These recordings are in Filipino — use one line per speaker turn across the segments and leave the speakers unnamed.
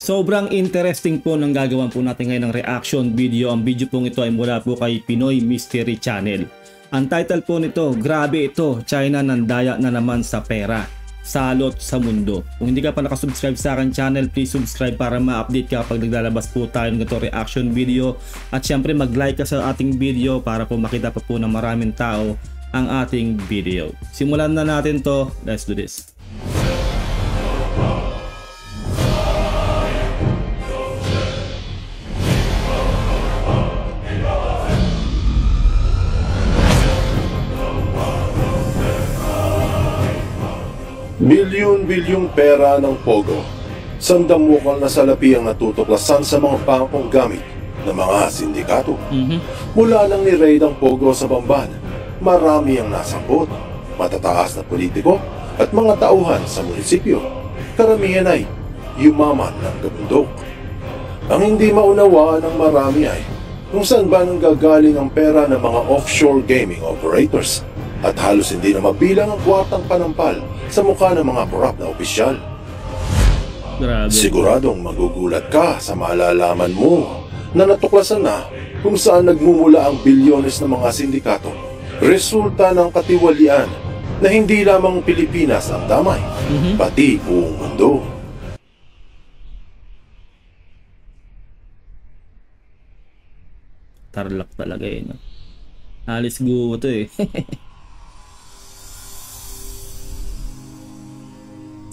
Sobrang interesting po ng gagawin po natin ngayon ng reaction video. Ang video pong ito ay mula po kay Pinoy Mystery Channel. Ang title po nito, grabe ito, China nandaya na naman sa pera. Salot sa mundo. Kung hindi ka pa nakasubscribe sa akin channel, please subscribe para ma-update ka kapag naglalabas po tayo ng ganito reaction video. At syempre mag-like ka sa ating video para po makita pa po ng maraming tao ang ating video. Simulan na natin to. Let's do this.
Bilyon-bilyong pera ng Pogo. Sandamukal na salapi ang natutuklasan sa mga bangkong gamit ng mga sindikato. Mula nang ni-raid ang Pogo sa Bamban, marami ang nasangkot, matataas na politiko at mga tauhan sa munisipyo. Karamihan ay yumaman ng gabundok. Ang hindi maunawaan ng marami ay kung saan ba nanggagaling ang pera ng mga offshore gaming operators at halos hindi na mabilang ang kwartang panampal sa mukha ng mga korap na opisyal.
Grabe.
Siguradong magugulat ka sa malalaman mo na natuklasan na kung saan nagmumula ang bilyones ng mga sindikato. Resulta ng katiwalian na hindi lamang Pilipinas ang damay, pati buong mundo.
Tarlac talaga eh, no? Alice Guo to eh.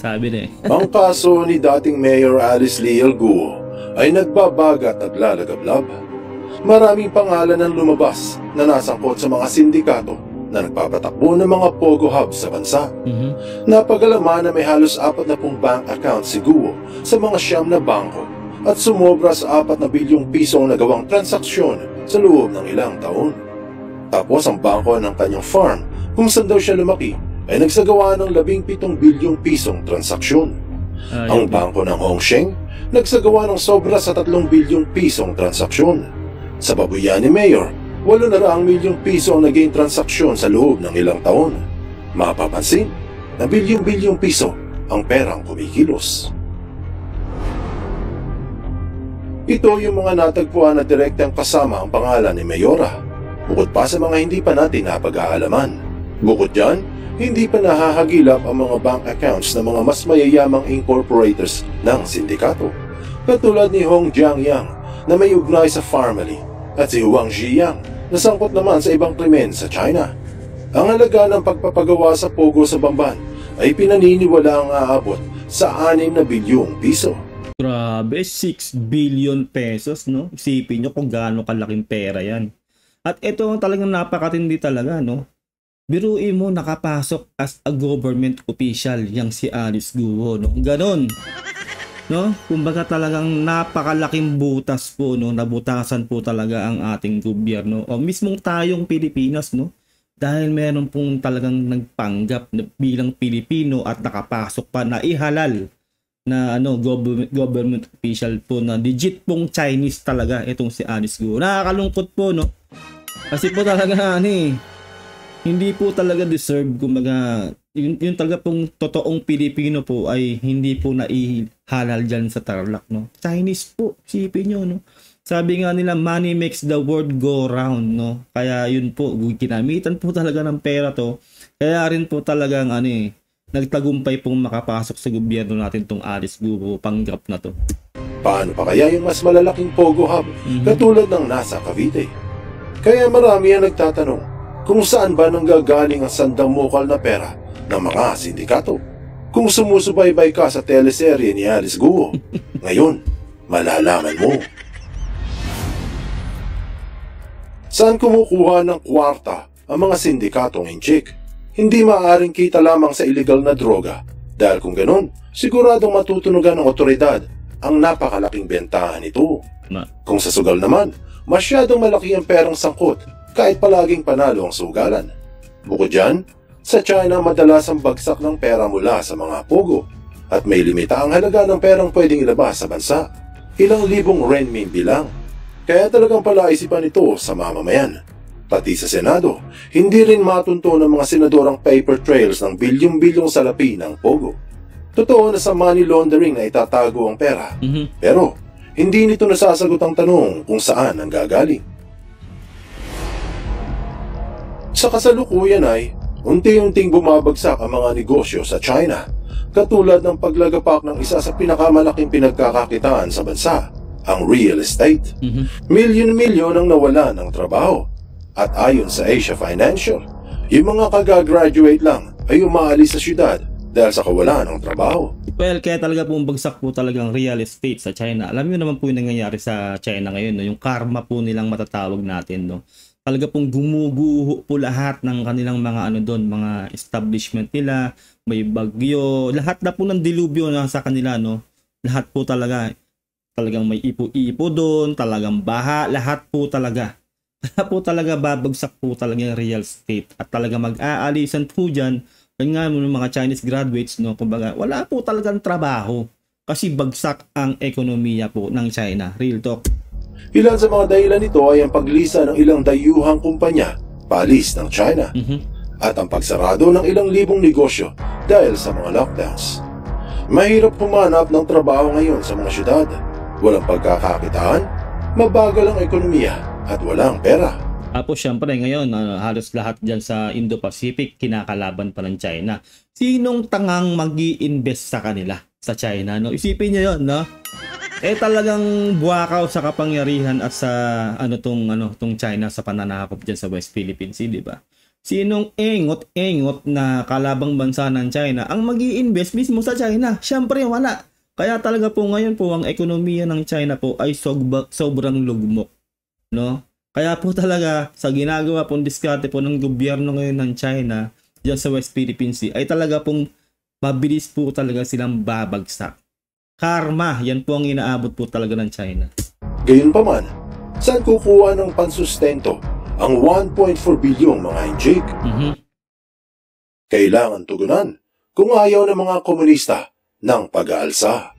Sabi na eh.
Ang kaso ni dating Mayor Alice Leal Guo ay nagbabagat at lalagablab. Maraming pangalan ang lumabas na nasangkot sa mga sindikato na nagpapatakbo ng mga Pogo hubs sa bansa. Napagalaman na may halos 40 bank account si Guo sa mga siyam na bangko at sumobra sa 4 na bilyong pisong nagawang transaksyon sa loob ng ilang taon. Tapos ang bangko ng kanyang farm kung saan daw siya lumaki ay nagsagawa ng 17 bilyong pisong transaksyon. Ang bangko ng Hongsheng nagsagawa ng sobra sa 3 bilyong pisong transaksyon. Sa babuyan ni Mayor, 800 milyong piso ang naging transaksyon sa loob ng ilang taon. Mapapansin na bilyong-bilyong piso ang perang kumikilos. Ito yung mga natagpuan na direktang kasama ang pangalan ni Mayora, bukod pa sa mga hindi pa natin napag-aalaman. Bukod dyan, hindi pa nahahagilap ang mga bank accounts ng mga mas mayayamang incorporators ng sindikato, katulad ni Hong Jiangyang na may ugnay sa family at si Huang Ziyang na sangkot naman sa ibang krimen sa China. Ang halaga ng pagpapagawa sa Pogo sa Bamban ay pinaniniwala ang aabot sa 6 na bilyong piso.
Grabe, 6 billion pesos, no? Isipin nyo kung gaano kalaking pera yan. At ito talagang napakatindi talaga, no? Biruin mo nakapasok as a government official yang si Alice Guo, no? Ganon, no? Kumbaga talagang napakalaking butas po, no? Nabutasan po talaga ang ating gobyerno o mismong tayong Pilipinas, no? Dahil meron pong talagang nagpanggap na bilang Pilipino at nakapasok pa na ihalal na government official po na legit pong Chinese talaga itong si Alice Guo. Nakakalungkot po, no? Kasi po talaga hindi po talaga deserve, kumbaga yung talaga pong totoong Pilipino po ay hindi po naihalal dyan sa Tarlac, no? Chinese po, sipin nyo, no? Sabi nga nila, money makes the world go round, no? Kaya yun po, ginamitan po talaga ng pera to. Kaya rin po talagang nagtagumpay pong makapasok sa gobyerno natin tong Alice Guo panggap na to.
Paano pa kaya yung mas malalaking Pogo hub katulad ng nasa Cavite? Kaya marami ang nagtatanong kung saan ba nanggagaling ang sandamukal na pera ng mga sindikato. Kung sumusubaybay ka sa teleserye ni Alice Guo, ngayon, malalaman mo. Saan kumukuha ng kwarta ang mga sindikatong inchik? Hindi maaaring kita lamang sa illegal na droga dahil kung ganun, siguradong matutunugan ng otoridad ang napakalaking bentahan nito. Kung sa sugal naman, masyadong malaki ang perang sangkot kahit palaging panalo ang sugalan. Bukod dyan, sa China madalas ang bagsak ng pera mula sa mga Pogo at may limita ang halaga ng perang pwedeng ilabas sa bansa. Ilang libong renminbi lang. Kaya talagang palaisipan ito sa mamamayan. Pati sa Senado, hindi rin matunto ng mga senador ang paper trails ng bilyong-bilyong salapi ng Pogo. Totoo na sa money laundering na itatago ang pera. Pero, hindi nito nasasagot ang tanong kung saan ang gagaling. Sa kasalukuyan ay, unti-unting bumabagsak ang mga negosyo sa China, katulad ng paglagapak ng isa sa pinakamalaking pinagkakakitaan sa bansa, ang real estate. Milyon-milyon ang nawalan ng trabaho. At ayon sa Asia Financial, yung mga kagagraduate lang ay umaalis sa syudad dahil sa kawalan ng trabaho.
Well, kaya talaga pong bagsak po talagang real estate sa China. Alam niyo naman po yung nangyayari sa China ngayon, no? Yung karma po nilang matatawag natin, no? Talaga pong gumuguho po lahat ng kanilang mga doon, mga establishment nila, may bagyo, lahat na po ng dilubyo na sa kanila, no? Lahat po talagang may ipo-ipo doon, talagang baha, lahat po talaga. Kaya po talaga babagsak po talaga yung real estate at talaga mag-aalisan po dyan. Kaya nga mga Chinese graduates, no, kumbaga, wala po talagang trabaho kasi bagsak ang ekonomiya po ng China. Real talk.
Ilan sa mga dahilan nito ay ang paglisa ng ilang dayuhang kumpanya paalis ng China at ang pagsarado ng ilang libong negosyo dahil sa mga lockdowns. Mahirap humanap ng trabaho ngayon sa mga syudad. Walang pagkakakitaan, mabagal ang ekonomiya at walang pera.
Tapos syempre ngayon, halos lahat dyan sa Indo-Pacific kinakalaban pa ng China. Sinong tangang mag-i-invest sa kanila sa China, no? Isipin niyo 'yon, no? Talagang buwakaw sa kapangyarihan at sa tong China sa pananakop dyan sa West Philippine Sea, di ba? Sinong engot na kalabang bansa ng China ang mag-i-invest mismo sa China? Syempre wala. Kaya talaga po ngayon po ang ekonomiya ng China po ay sobrang lugmok, no? Kaya po talaga sa ginagawa pong diskarte po ng gobyerno ngayon ng China diyan sa West Philippine Sea ay talaga pong mabilis po talaga silang babagsak. Karma, yan po ang inaabot po talaga ng China.
Gayunpaman, saan kukuha ng pansustento ang 1.4 bilyong mga injig? Kailangan tugunan kung ayaw ng mga komunista ng pag-aalsa.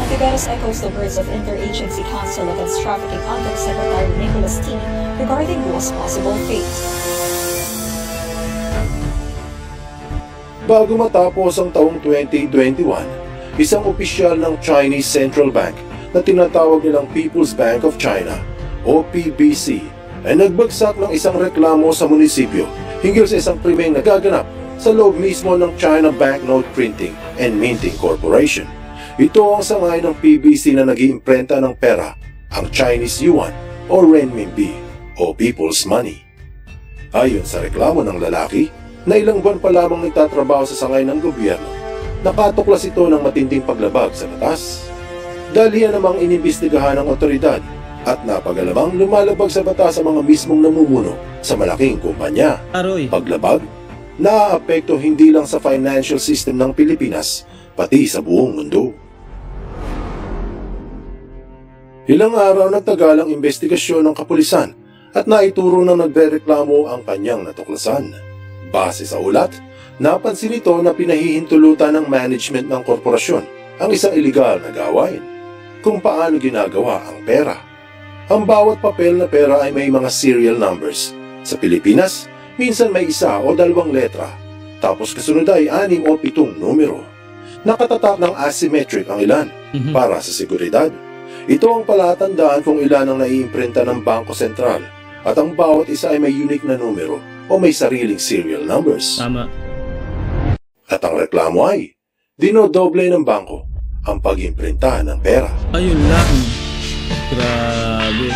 Antiveros echoes the words of Interagency Council Against Trafficking Undersecretary Nicholas T. regarding Guo's possible fate.
Bago matapos ang taong 2021, isang opisyal ng Chinese Central Bank na tinatawag nilang People's Bank of China o PBC ay nagbagsak ng isang reklamo sa munisipyo hinggil sa isang krimeng nagaganap sa loob mismo ng China Banknote Printing and Minting Corporation. Ito ang sangay ng PBC na nag-iimprenta ng pera, ang Chinese Yuan o Renminbi o People's Money. Ayon sa reklamo ng lalaki, na ilang buwan pa lamang nagtatrabaho sa sangay ng gobyerno, nakatuklas ito ng matinding paglabag sa batas. Dahil yan namang inimbestigahan ng otoridad at napagalamang lumalabag sa batas sa mga mismong namumuno sa malaking kumpanya. Paglabag, naaapekto hindi lang sa financial system ng Pilipinas, pati sa buong mundo. Ilang araw nagtagal ang investigasyon ng kapulisan at naituro ng nagrereklamo ang kanyang natuklasan. Base sa ulat, napansin ito na pinahihintulutan ng management ng korporasyon ang isang iligal na gawain, kung paano ginagawa ang pera. Ang bawat papel na pera ay may mga serial numbers. Sa Pilipinas, minsan may isa o dalawang letra, tapos kasunod ay 6 o 7 numero. Nakatatak ng asymmetric ang ilan para sa seguridad. Ito ang palatandaan kung ilan ang naiimprinta ng Bangko Sentral at ang bawat isa ay may unique na numero o may sariling serial numbers.
Tama.
At ang reklamo ay dinodoble ng bangko ang pag-imprinta ng pera.
Ayun lang. Grabe.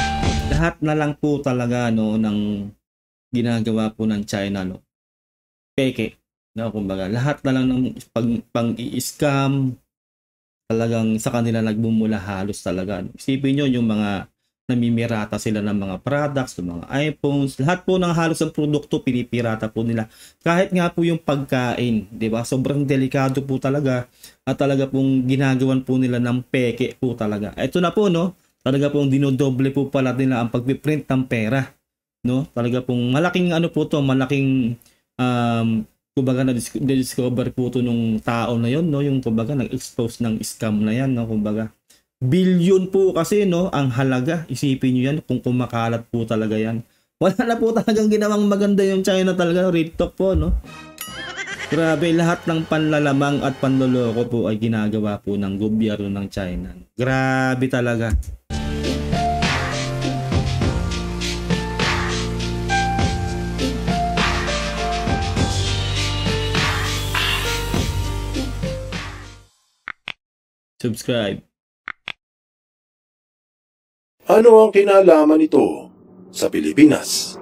Lahat na lang po talaga ng ginagawa po ng China, no. Peke. No, kumbaga, lahat na lang ng pang-i-scam talagang sa kanila nagbumula halos talaga. Isipin nyo yung mga namimirata sila ng mga products, ng mga iPhones, lahat po ng halos ng produkto pinipirata po nila. Kahit nga po yung pagkain, 'di ba? Sobrang delikado po talaga at talaga pong ginagawan po nila ng peke po talaga. Ito na po, no. Talaga pong dinodoble po pala nila ang pagpiprint ng pera, no? Talaga pong malaking po to, malaking kumbaga na-discover po to nung tao na yon, no, yung kumbaga nag-expose ng scam na yan, no, kumbaga billion po kasi, no, ang halaga. Isipin niyo yan kung kumakalat po talaga yan. Wala na po talagang ginawang maganda yung China talaga, real talk po, no. Grabe, lahat ng panlalamang at panloloko po ay ginagawa po ng gobyerno ng China. Grabe talaga. Subscribe.
Ano ang kinalaman nito sa Pilipinas?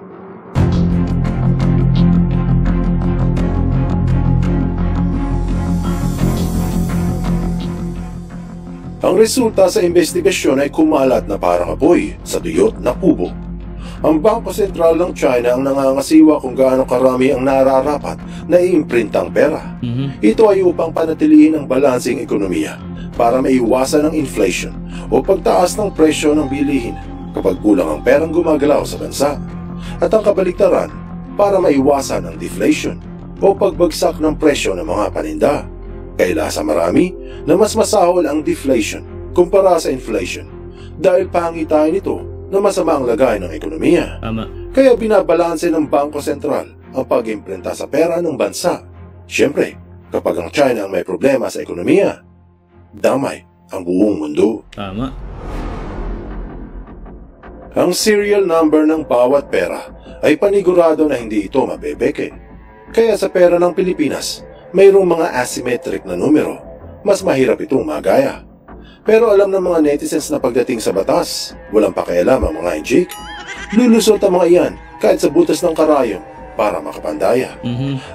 Ang resulta sa investigasyon ay kumalat na parang apoy sa duyot na kubo. Ang Bangko Sentral ng China ang nangangasiwa kung gaano karami ang nararapat na iimprintang pera. Ito ay upang panatilihin ang balansing ekonomiya para maiwasan ang inflation o pagtaas ng presyo ng bilihin kapag kulang ang perang gumagalaw sa bansa, at ang kabaligtaran para maiwasan ang deflation o pagbagsak ng presyo ng mga paninda. Kaya sa marami na mas masahol ang deflation kumpara sa inflation dahil pangitain nito na masama ang lagay ng ekonomiya.
Tama.
Kaya binabalanse ng Bangko Sentral ang pag-imprinta sa pera ng bansa. Siyempre, kapag ang China ang may problema sa ekonomiya, damay ang buong mundo.
Tama.
Ang serial number ng bawat pera ay panigurado na hindi ito mabebeke. Kaya sa pera ng Pilipinas, mayroong mga asymmetric na numero. Mas mahirap itong magaya. Pero alam ng mga netizens na pagdating sa batas, walang pakialam ang mga injik. Lulusot ang mga iyan kahit sa butas ng karayom para makapandaya.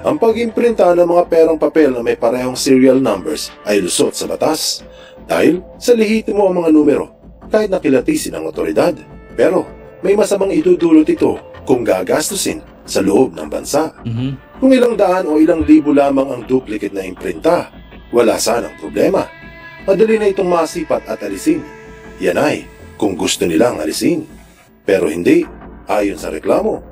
Ang pag-imprinta ng mga perang papel na may parehong serial numbers ay lusot sa batas dahil sa lehitimo ang mga numero kahit nakilatisin ang otoridad. Pero may masamang idudulot ito kung gagastusin sa loob ng bansa. Kung ilang daan o ilang libo lamang ang duplicate na imprinta, wala sanang problema. Madali na itong masipat at alisin. Yan ay kung gusto nilang alisin. Pero hindi, ayon sa reklamo,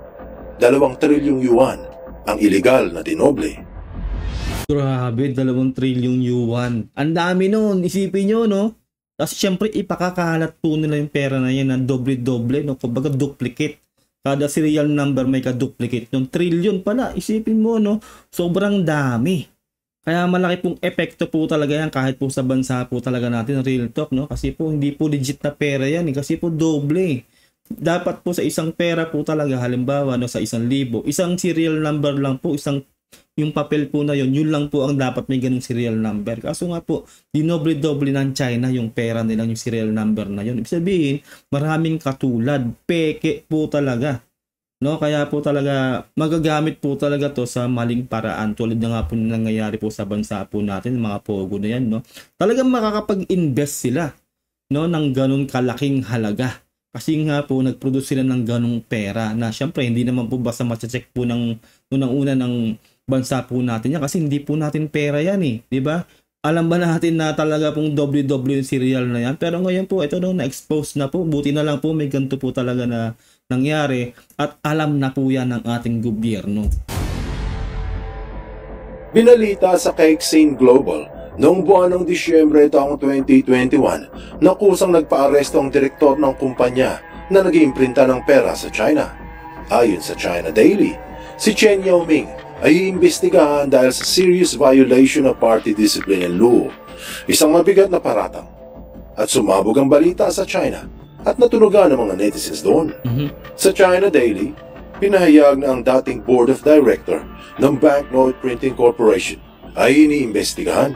2 trilyong yuan ang iligal na dinoble.
Grabe, 2 trilyong yuan. Ang dami nun, isipin nyo, no? Kasi syempre ipakakalat po nila yung pera na yan na doble-doble, no? Kumbaga duplicate. Kada serial number may ka-duplicate. Yung trillion pala, isipin mo, no? Sobrang dami. Kaya malaki pong epekto po talaga yan kahit po sa bansa po talaga natin, real talk, no? Kasi po hindi po legit na pera yan, eh. Kasi po doble. Dapat po sa isang pera po talaga, halimbawa, no, sa 1,000, isang serial number lang po, yung papel po na yun lang po ang dapat may ganung serial number. Kaso nga po, dinoble-doble ng China yung pera nila, yung serial number na yun. Ibig sabihin, maraming katulad, peke po talaga. No, kaya po talaga magagamit po talaga to sa maling paraan, tulad na nga po nangyayari po sa bansa po natin, mga pogo na yan, no. Talagang makakapag-invest sila, no, ng ganun kalaking halaga. Kasi nga po nag-produce sila ng ganung pera na syempre hindi naman po basta ma-check po ng unang-una ng bansa po natin yan, kasi hindi po natin pera yan, eh, di ba? Alam ba natin na talaga pong doble-doble yung serial na yan? Pero ngayon po, ito no, na-expose na po. Buti na lang po may ganito po talaga na nangyari at alam na po yan ng ating gobyerno.
Binalita sa Caixin Global noong buwan ng Disyembre taong 2021 na kusang nagpaaresto ang direktor ng kumpanya na nag-iimprinta ng pera sa China. Ayon sa China Daily, si Chen Yaoming ay iimbestigahan dahil sa serious violation of party discipline and law, isang mabigat na paratang. At sumabog ang balita sa China at natunugan ng mga netizens doon. Sa China Daily, pinahayag na ang dating Board of Director ng Banknote Printing Corporation ay iniimbestigahan.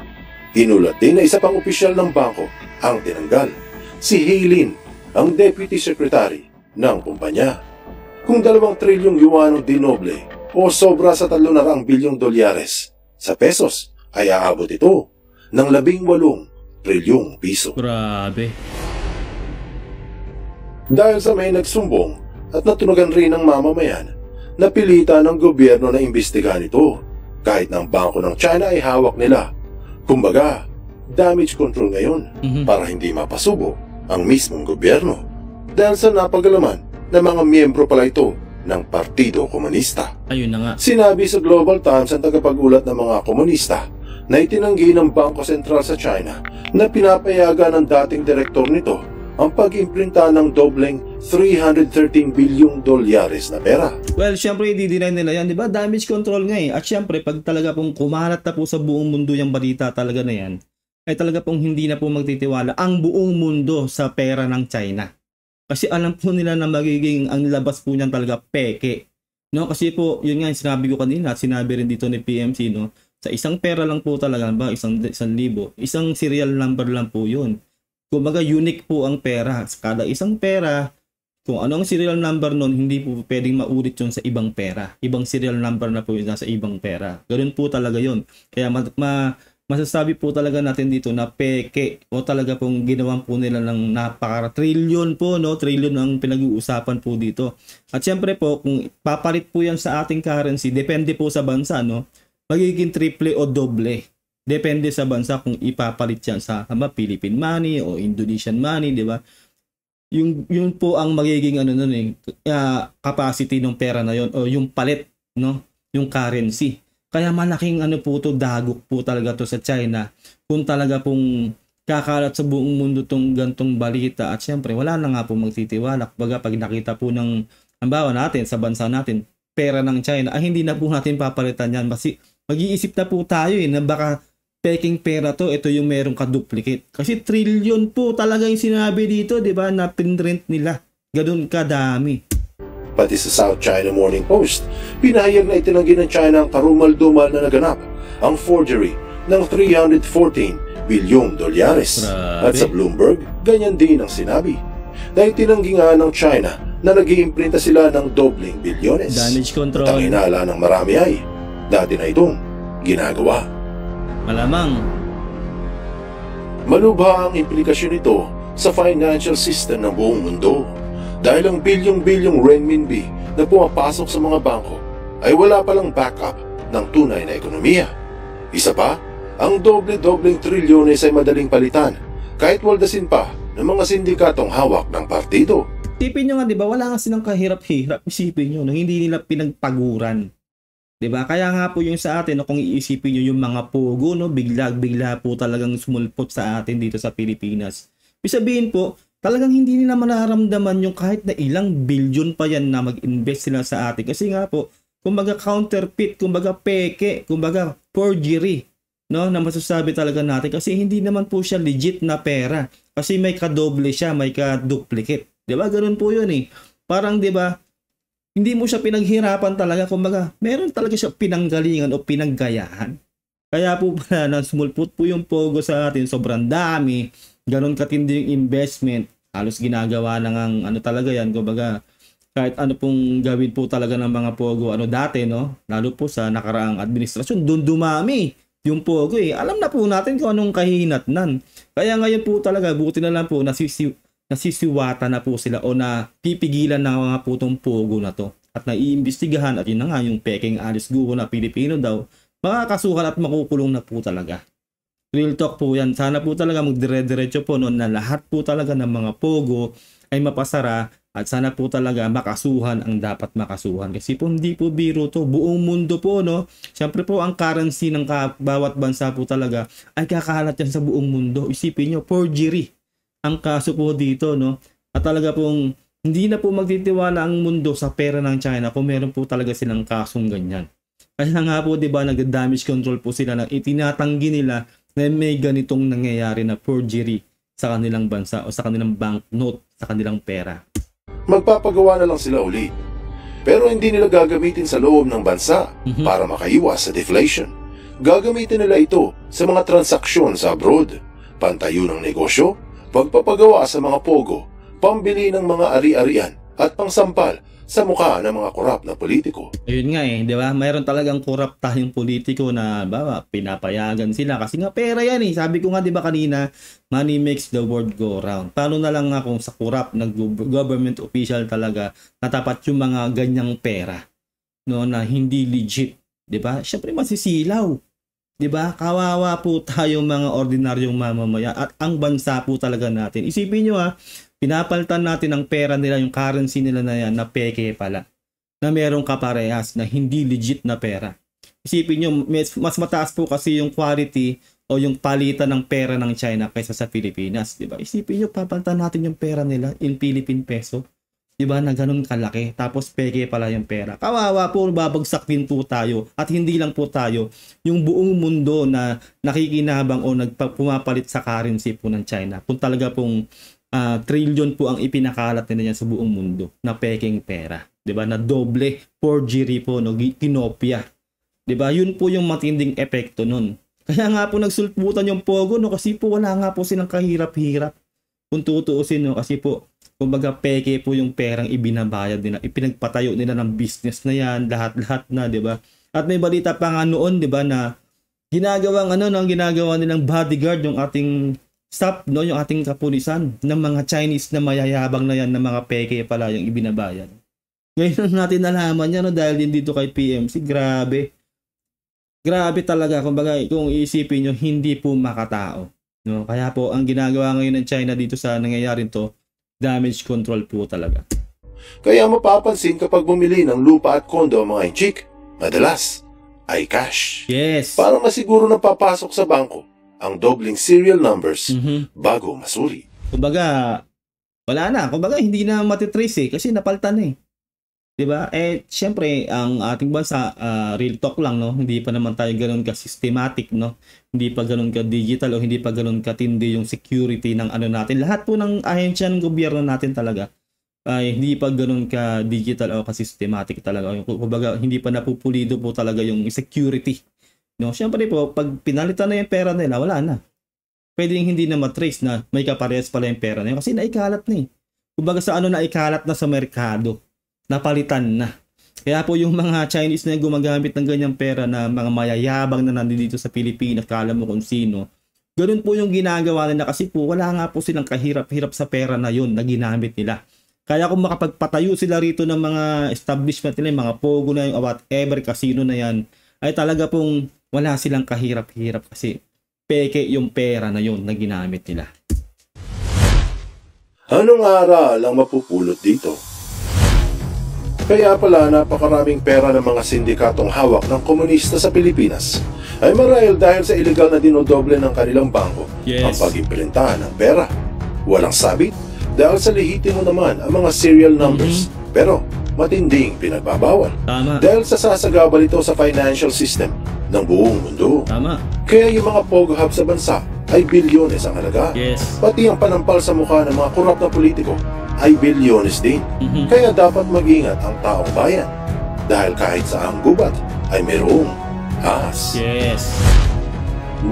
Inulat din na isa pang opisyal ng bangko ang tinanggal, si He Lin, ang Deputy Secretary ng kumpanya. Kung 2 trilyong yuan ang dinoble o sobra sa 300 bilyong dolyares sa pesos, ay aabot ito ng 18 trilyong piso.
Grabe.
Dahil sa may nagsumbong at natunugan rin ng mamamayan, napilitan ng gobyerno na imbestigahan ito kahit ng bangko ng China ay hawak nila. Kumbaga, damage control ngayon para hindi mapasubo ang mismong gobyerno. Dahil sa napagalaman ng mga miyembro pala ito ng Partido Komunista.
Ayun na nga.
Sinabi sa Global Times ang tagapag-ulat ng mga komunista na itinanggi ng Bangko Sentral sa China na pinapayagan ng dating direktor nito ang pag-imprinta ng dobleng 313 bilyong dolyares na pera.
Well, syempre i-deny nila yan, di ba? Damage control nga eh. At syempre, pag talaga pong kumalat na po sa buong mundo yung balita talaga na yan, ay talaga pong hindi na po magtitiwala ang buong mundo sa pera ng China. Kasi alam po nila na magiging ang labas po niyan talaga peke. No, kasi po, yun nga yung sinabi ko kanina at sinabi rin dito ni PMC, no, sa isang pera lang po talaga, ba, isang libo, isang serial number lang po yun. Kumbaga unique po ang pera. Kada isang pera, kung anong serial number nun, hindi po pwedeng maulit yun sa ibang pera. Ibang serial number na po yun sa ibang pera. Ganun po talaga yun. Kaya masasabi po talaga natin dito na peke o talaga pong ginawan po nila ng napaka-trillion po, no? Trillion ang pinag-uusapan po dito. At syempre po, kung papalit po yan sa ating currency, depende po sa bansa, no? Magiging triple o doble. Depende sa bansa kung ipapalit yan sa Philippine money o Indonesian money, di ba? Yun po ang magiging capacity ng pera na yon o yung palit, no? Yung currency. Kaya malaking po to, dagok po talaga to sa China kung talaga pong kakalat sa buong mundo tong gantong balita. At syempre wala na nga po magtitiwala. Kumbaga pag nakita po ng halimbawa natin sa bansa natin pera ng China, hindi na po natin papalitan yan. Kasi mag-iisip na po tayo na baka peking pera to, ito yung merong ka-duplicate. Kasi trillion po talaga yung sinabi dito, di ba, na pinrint nila. Ganun kadami.
Pati sa South China Morning Post, pinahayag na itinanggi ng China ang karumal-dumal na naganap, ang forgery ng 314 bilyong dolyares. At sa Bloomberg, ganyan din ang sinabi. Dahil tinanggi nga ng China na nag-iimprinta sila ng dobling bilyones.
Damage control.
At ang hinala ng marami ay, dati na itong ginagawa.
Malamang.
Malubha ang implikasyon nito sa financial system ng buong mundo. Dahil ang bilyong-bilyong renminbi na pumapasok sa mga bangko ay wala palang backup ng tunay na ekonomiya. Isa pa, ang doble-dobleng trilyones ay madaling palitan kahit waldasin pa ng mga sindikatong hawak ng partido.
Isipin nyo nga, di ba, wala nga silang kahirap-hirap. Isipin nyo, no? Hindi nila pinagpaguran. Di ba? Kaya nga po yung sa atin, no, kung iisipin nyo yung mga pogo, no, bigla-bigla po talagang sumulpot sa atin dito sa Pilipinas. Sabihin po, talagang hindi nila manaramdaman yung kahit na ilang bilyon pa yan na mag-invest sila sa atin. Kasi nga po, kumbaga counterfeit, kumbaga peke, kumbaga forgery, no, na masasabi talaga natin. Kasi hindi naman po siya legit na pera. Kasi may kadoble siya, may ka-duplicate. Diba? Ganun po yun eh. Parang diba, hindi mo siya pinaghirapan talaga. Kumbaga, meron talaga siya pinanggalingan o pinanggayahan. Kaya po pala na sumulpot po yung pogo sa atin. Sobrang dami. Ganon katindi yung investment. Halos ginagawa na ng talaga yan. Kumbaga, kahit ano pong gawin po talaga ng mga pogo dati, no? Lalo po sa nakaraang administrasyon, doon dumami yung pogo eh. Alam na po natin kung anong kahihinatnan. Kaya ngayon po talaga, buti na lang po nasisiwata na po sila o na pipigilan na mga putong pogo na to. At naiimbestigahan at yun na nga yung peking Alice Guo na Pilipino daw, makakasuhan at makukulong na po talaga. Real talk po yan. Sana po talaga magdire-diretso po noon na lahat po talaga ng mga pogo ay mapasara at sana po talaga makasuhan ang dapat makasuhan. Kasi po hindi po biro to. Buong mundo po, no? Siyempre po ang currency ng bawat bansa po talaga ay kakalat yan sa buong mundo. Isipin nyo, forgery ang kaso po dito, no? At talaga pong hindi na po magtitiwala ang mundo sa pera ng China kung meron po talaga silang kasong ganyan. Kasi nga po, di ba, nag-damage control po sila na itinatanggi nila na may ganitong nangyayari na forgery sa kanilang bansa o sa kanilang banknote, sa kanilang pera.
Magpapagawa na lang sila ulit. Pero hindi nila gagamitin sa loob ng bansa para makaiwas sa deflation. Gagamitin nila ito sa mga transaksyon sa abroad, pantayo ng negosyo, pagpapagawa sa mga pogo, pambili ng mga ari-arian at pangsampal sa mukha ng mga korap na politiko.
Ayun nga di ba? Mayroon talagang korap tayong politiko na pinapayagan sila kasi nga pera yan eh. Sabi ko nga di ba kanina, money makes the world go round. Paano na lang nga kung sa korap na government official talaga natapat yung mga ganyang pera, no, na hindi legit, di ba? Syempre masisilaw. Di ba? Kawawa po tayong mga ordinaryong mamamayan at ang bansa po talaga natin. Isipin nyo pinapalitan natin ang pera nila, yung currency nila na yan, na peke pala. Na merong kaparehas na hindi legit na pera. Isipin nyo, mas mataas po kasi yung quality o yung palitan ng pera ng China kaysa sa Pilipinas. Diba? Isipin nyo, papalitan natin yung pera nila in Philippine peso. 'Di ba, na ganun kalaki, tapos peke pala yung pera. Kawawa po, babagsak din po tayo, at hindi lang po tayo, yung buong mundo na nakikinabang o pumapalit sa currency po ng China. Kung talaga pong trillion po ang ipinakalat nila yan sa buong mundo na pekeng pera. 'Di ba? Na doble forgery po, no, kinopya. 'Di ba? Yun po yung matinding epekto nun. Kaya nga po nagsulputan yung Pogo, no, kasi po wala nga po silang kahirap-hirap. Kung tutuusin, no, kasi po kumbaga peke po yung perang ibinabayad nila, ipinagpatayo nila ng business na yan, lahat-lahat na, 'di ba? At may balita pa nga noon, 'di ba, na ginagawa nilang bodyguard yung ating staff, no, yung ating kapulisan ng mga Chinese na mayayabang na yan, na mga peke pala yung ibinabayad. Ngayon natin nalaman yan, no, dahil din dito kay PMC. Grabe. Grabe talaga, kumbaga kung iisipin nyo, hindi po makatao, no? Kaya po ang ginagawa ngayon ng China dito sa nangyayari to, damage control po talaga.
Kaya mapapansin kapag bumili ng lupa at kondo ang mga inchik, madalas ay cash.
Yes.
Para masiguro na papasok sa bangko ang dobling serial numbers bago masuri.
Kumbaga, wala na. Kumbaga, hindi na matitrace kasi napaltan na eh. 'Di ba? Syempre, ang ating bansa, real talk lang, no? Hindi pa naman tayo ganoon ka systematic, no? Hindi pa ganoon ka digital, o hindi pa ganoon katindi yung security ng ano natin. Lahat po ng ahensya ng gobyerno natin talaga ay hindi pa ganoon ka digital o ka systematic talaga. Kumbaga, hindi pa napupulido po talaga yung security, no? Syempre po, pag pinalitan na yung pera nila, wala na. Pwedeng hindi na matrace na may kaparehas pala yung pera na yun kasi naikalat na eh. Kumbaga sa ano, naikalat na sa merkado. Napalitan na. Kaya po yung mga Chinese na gumagamit ng ganyang pera, na mga mayayabang na nandito sa Pilipinas, kala mo kung sino, ganun po yung ginagawa nila kasi po wala nga po silang kahirap-hirap sa pera na yun na ginamit nila. Kaya kung makapagpatayo sila rito ng mga establishment nila, mga Pogo na yung whatever, casino na yan, ay talaga pong wala silang kahirap-hirap kasi peke yung pera na yun na ginamit nila.
Anong aral ang mapupulot dito? Kaya pala napakaraming pera ng mga sindikatong hawak ng komunista sa Pilipinas ay marahil dahil sa iligal na dinodoble ng kanilang bangko ang pag-implementahan ng pera. Walang sabit dahil sa lehitimo naman ang mga serial numbers, pero matinding pinagbabawal.
Tama.
Dahil sa sasagabal ito sa financial system ng buong mundo.
Tama.
Kaya yung mga Pogo hub sa bansa ay bilyones ang halaga.
Yes.
Pati ang panampal sa mukha ng mga korap na politiko ay bilyones din. Kaya dapat mag-ingat ang taong bayan dahil kahit saang gubat ay mayroong ahas.
Yes.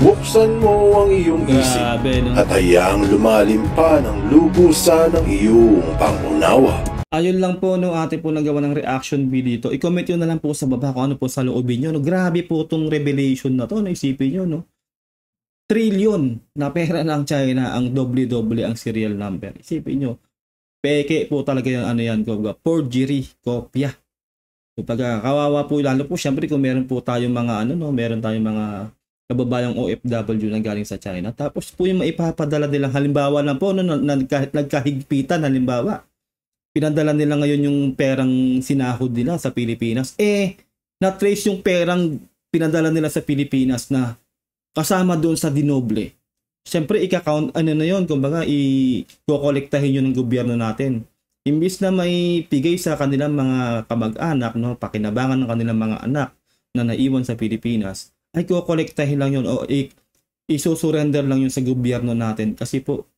Buksan mo ang iyong isip
No?
at hayaang lumalim pa ng lubusan ng iyong pangunawa.
Ayun lang po, no, ate po nagawa ng reaction video dito. I-comment nyo na lang po sa baba kung ano po sa loobin nyo. No? Grabe po itong revelation na to. Naisipin nyo, no? Trillion na pera ng China ang doble-doble ang serial number. Isipin nyo. Peke po talaga yung ano yan, forgery, kopya. Kapag kawawa po, lalo po syempre kung meron po tayong mga ano, no, meron tayong mga kababayang OFW na galing sa China. Tapos po yung maipapadala nilang, halimbawa lang po, no, nagkahigpitan, halimbawa. Pinadala nila ngayon yung perang sinahod nila sa Pilipinas. Na-trace yung perang pinadala nila sa Pilipinas na kasama doon sa dinoble. Siyempre, ika-count, ano na yun, kumbaga, i-kolektahin yun ng gobyerno natin. Imbis na may pigay sa kanilang mga kamag-anak, no, pakinabangan ng kanilang mga anak na naiwan sa Pilipinas, ay kukolektahin lang yun o isusurrender lang yun sa gobyerno natin. Kasi po,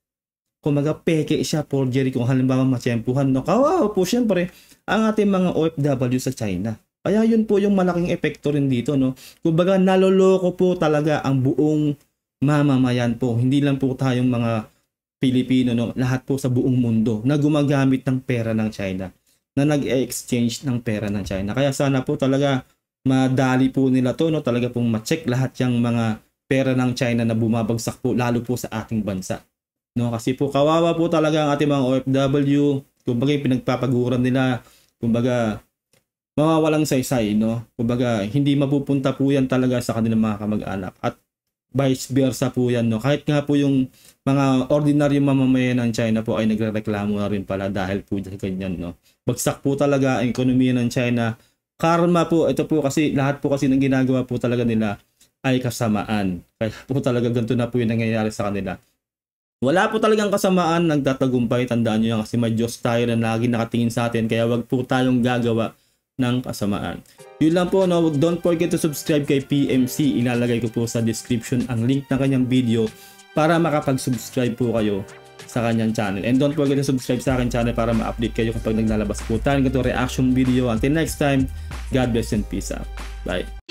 kumbaga, peke siya, forgery, kung halimbawa matsyempuhan, no, kawawa po, siyempre, ang ating mga OFW sa China. Kaya yun po yung malaking epekto rin dito, no. Kumbaga, naloloko po talaga ang buong mamamayan po, hindi lang po tayong mga Pilipino, no, lahat po sa buong mundo na gumagamit ng pera ng China, na nag-exchange ng pera ng China. Kaya sana po talaga madali po nila to, no, talaga pong ma-check lahat yung mga pera ng China na bumabagsak po lalo po sa ating bansa, no, kasi po kawawa po talaga ang ating mga OFW. Kumbaga pinagpapaguran nila, kumbaga mawawalang saysay, no, kumbaga hindi mapupunta po yan talaga sa kanilang mga kamag-anak, at vice versa po yan, no. Kahit nga po yung mga ordinaryong mamamayan ng China po ay nagrereklamo na rin pala dahil po dahil ganyan, no. Bagsak po talaga ang ekonomiya ng China. Karma po, ito po kasi lahat po kasi ng ginagawa po talaga nila ay kasamaan. Kaya po talaga ganito na po yung nangyayari sa kanila. Wala po talagang kasamaan nagtatagumpay, tandaan nyo yan, kasi may Diyos tayo na lagi nakatingin sa atin, kaya wag po tayong gagawa ng kasamaan. Yun lang po, no? Don't forget to subscribe kay PMC. Ilalagay ko po sa description ang link ng kanyang video para makapag-subscribe po kayo sa kanyang channel. And don't forget to subscribe sa akin channel para ma-update kayo kapag naglalabas po tayo ng reaction video. Until next time, God bless and peace out. Bye.